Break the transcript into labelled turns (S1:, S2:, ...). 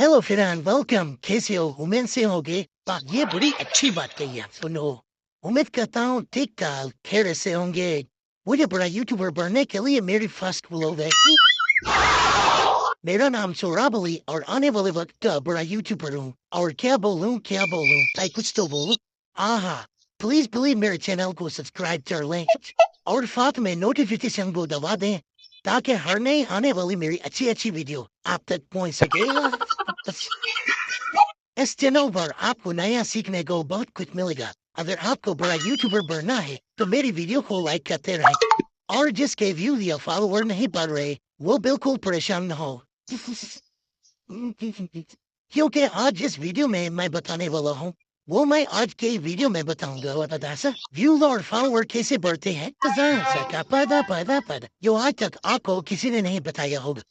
S1: Hello फिरहान welcome. कैसे हो? उम्मीद से होगे। ये बड़ी अच्छी बात कही है। सुनो, उम्मीद करता हूँ ठीक ठाक खैर से होंगे। मुझे बड़ा यूट्यूबर बनने के लिए मेरी फर्स्ट व्लॉग है। मेरा नाम सोराब अली और आने वाले वक्त का बड़ा यूट्यूबर हूँ। और क्या बोलूँ ताई कुछ तो बोलूँ। आहा, प्लीज प्लीज मेरे चैनल को सब्सक्राइब कर लें और साथ में नोटिफिकेशन को दबा दें ताकि हर नई आने वाली मेरी अच्छी अच्छी वीडियो आप तक पहुंच सके। इस चैनल पर आपको नया सीखने को बहुत कुछ मिलेगा। अगर आपको बड़ा यूट्यूबर बनना है तो मेरी वीडियो को लाइक करते रहें और जिसके व्यू या फॉलोवर नहीं बढ़ रहे वो बिल्कुल परेशान न हो। क्योंकि आज जिस वीडियो में मैं बताने वाला हूँ वो मैं आज के वीडियो में बताऊंगा। बतासा व्यू और फॉलोवर कैसे बढ़ते हैं का पता जो आज तक आपको किसी ने नहीं बताया होगा।